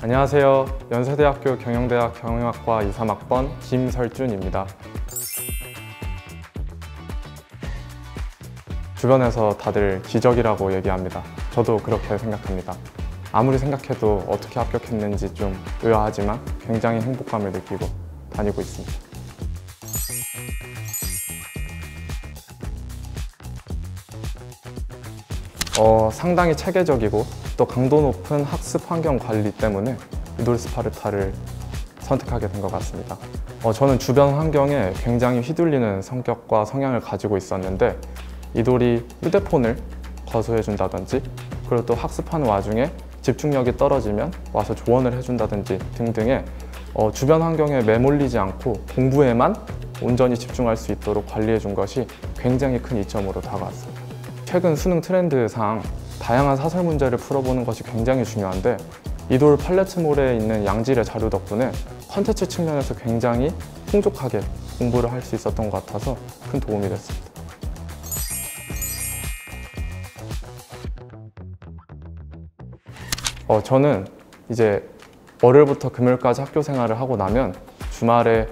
안녕하세요. 연세대학교 경영대학 경영학과 2, 3학번 김설준입니다. 주변에서 다들 기적이라고 얘기합니다. 저도 그렇게 생각합니다. 아무리 생각해도 어떻게 합격했는지 좀 의아하지만 굉장히 행복감을 느끼고 다니고 있습니다. 상당히 체계적이고 또 강도 높은 학습 환경 관리 때문에 이돌 스파르타를 선택하게 된 것 같습니다. 저는 주변 환경에 굉장히 휘둘리는 성격과 성향을 가지고 있었는데 이돌이 휴대폰을 거소해준다든지 그리고 또 학습하는 와중에 집중력이 떨어지면 와서 조언을 해준다든지 등등의 주변 환경에 매몰리지 않고 공부에만 온전히 집중할 수 있도록 관리해준 것이 굉장히 큰 이점으로 다가왔습니다. 최근 수능 트렌드상 다양한 사설 문제를 풀어보는 것이 굉장히 중요한데 이돌 팔레트몰에 있는 양질의 자료 덕분에 컨텐츠 측면에서 굉장히 풍족하게 공부를 할 수 있었던 것 같아서 큰 도움이 됐습니다. 저는 이제 월요일부터 금요일까지 학교 생활을 하고 나면 주말에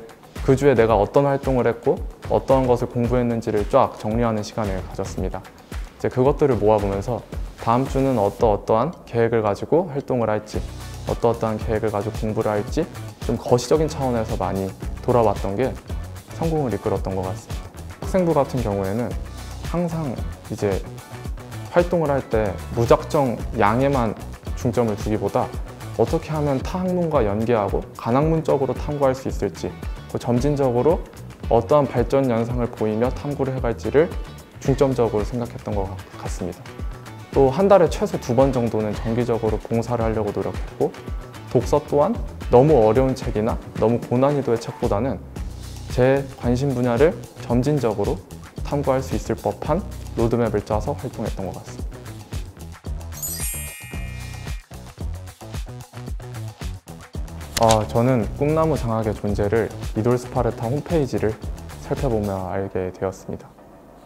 그 주에 내가 어떤 활동을 했고 어떤 것을 공부했는지를 쫙 정리하는 시간을 가졌습니다. 이제 그것들을 모아보면서 다음 주는 어떠한 계획을 가지고 활동을 할지 어떠한 계획을 가지고 공부를 할지 좀 거시적인 차원에서 많이 돌아왔던 게 성공을 이끌었던 것 같습니다. 학생부 같은 경우에는 항상 이제 활동을 할 때 무작정 양에만 중점을 두기보다 어떻게 하면 타 학문과 연계하고 간학문적으로 탐구할 수 있을지 점진적으로 어떠한 발전 현상을 보이며 탐구를 해갈지를 중점적으로 생각했던 것 같습니다. 또 한 달에 최소 2번 정도는 정기적으로 봉사를 하려고 노력했고 독서 또한 너무 어려운 책이나 너무 고난이도의 책보다는 제 관심 분야를 점진적으로 탐구할 수 있을 법한 로드맵을 짜서 활동했던 것 같습니다. 저는 꿈나무 장학의 존재를 이돌 스파르타 홈페이지를 살펴보며 알게 되었습니다.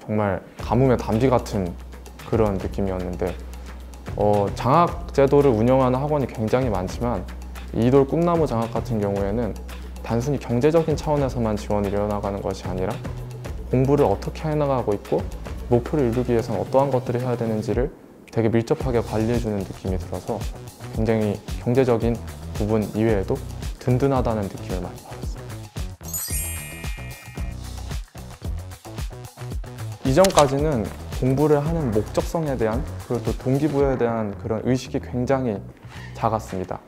정말 가뭄의 단비 같은 그런 느낌이었는데 장학 제도를 운영하는 학원이 굉장히 많지만 이돌 꿈나무 장학 같은 경우에는 단순히 경제적인 차원에서만 지원을 이어나가는 것이 아니라 공부를 어떻게 해나가고 있고 목표를 이루기 위해서는 어떠한 것들을 해야 되는지를 되게 밀접하게 관리해주는 느낌이 들어서 굉장히 경제적인 부분 이외에도 든든하다는 느낌을 많이 받았어요. 이전까지는 공부를 하는 목적성에 대한 그리고 또 동기부여에 대한 그런 의식이 굉장히 작았습니다.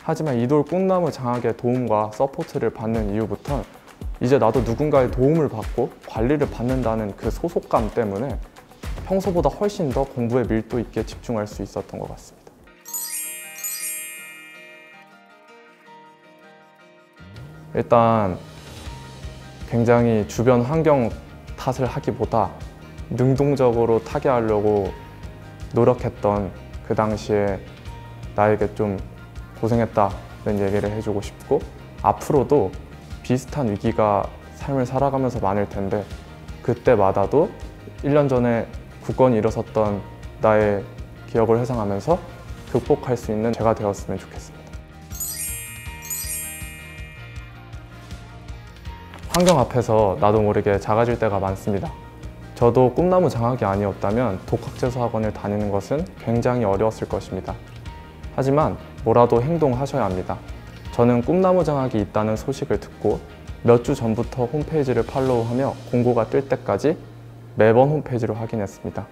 하지만 이돌 꿈나무 장학의 도움과 서포트를 받는 이후부터 이제 나도 누군가의 도움을 받고 관리를 받는다는 그 소속감 때문에 평소보다 훨씬 더 공부에 밀도 있게 집중할 수 있었던 것 같습니다. 일단 굉장히 주변 환경 탓을 하기보다 능동적으로 타개하려고 노력했던 그 당시에 나에게 좀 고생했다는 얘기를 해주고 싶고 앞으로도 비슷한 위기가 삶을 살아가면서 많을 텐데 그때마다도 1년 전에 굳건히 일어섰던 나의 기억을 회상하면서 극복할 수 있는 제가 되었으면 좋겠습니다. 환경 앞에서 나도 모르게 작아질 때가 많습니다. 저도 꿈나무 장학이 아니었다면 독학재수학원을 다니는 것은 굉장히 어려웠을 것입니다. 하지만 뭐라도 행동하셔야 합니다. 저는 꿈나무 장학이 있다는 소식을 듣고 몇 주 전부터 홈페이지를 팔로우하며 공고가 뜰 때까지 매번 홈페이지를 확인했습니다.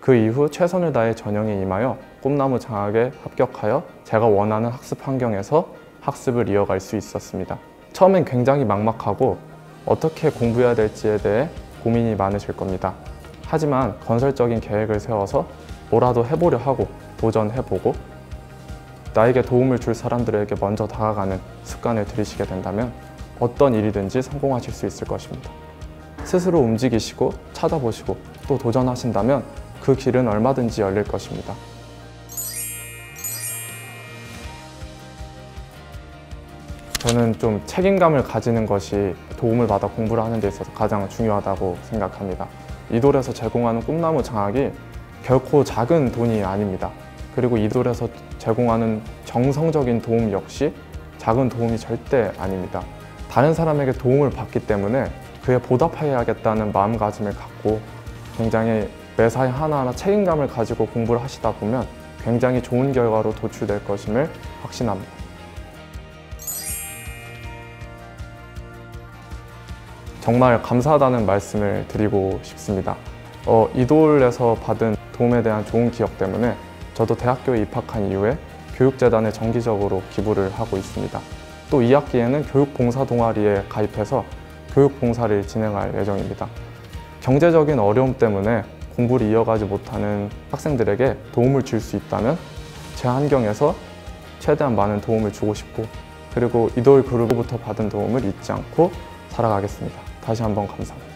그 이후 최선을 다해 전형에 임하여 꿈나무 장학에 합격하여 제가 원하는 학습 환경에서 학습을 이어갈 수 있었습니다. 처음엔 굉장히 막막하고 어떻게 공부해야 될지에 대해 고민이 많으실 겁니다. 하지만 건설적인 계획을 세워서 뭐라도 해보려 하고 도전해보고 나에게 도움을 줄 사람들에게 먼저 다가가는 습관을 들이시게 된다면 어떤 일이든지 성공하실 수 있을 것입니다. 스스로 움직이시고 찾아보시고 또 도전하신다면 그 길은 얼마든지 열릴 것입니다. 저는 좀 책임감을 가지는 것이 도움을 받아 공부를 하는 데 있어서 가장 중요하다고 생각합니다. 이돌에서 제공하는 꿈나무 장학이 결코 작은 돈이 아닙니다. 그리고 이돌에서 제공하는 정성적인 도움 역시 작은 도움이 절대 아닙니다. 다른 사람에게 도움을 받기 때문에 그에 보답해야겠다는 마음가짐을 갖고 굉장히 매사에 하나하나 책임감을 가지고 공부를 하시다 보면 굉장히 좋은 결과로 도출될 것임을 확신합니다. 정말 감사하다는 말씀을 드리고 싶습니다. 이돌에서 받은 도움에 대한 좋은 기억 때문에 저도 대학교에 입학한 이후에 교육재단에 정기적으로 기부를 하고 있습니다. 또 2학기에는 교육봉사 동아리에 가입해서 교육봉사를 진행할 예정입니다. 경제적인 어려움 때문에 공부를 이어가지 못하는 학생들에게 도움을 줄 수 있다면 제 환경에서 최대한 많은 도움을 주고 싶고, 그리고 이돌 그룹부터 받은 도움을 잊지 않고 살아가겠습니다. 다시 한번 감사합니다.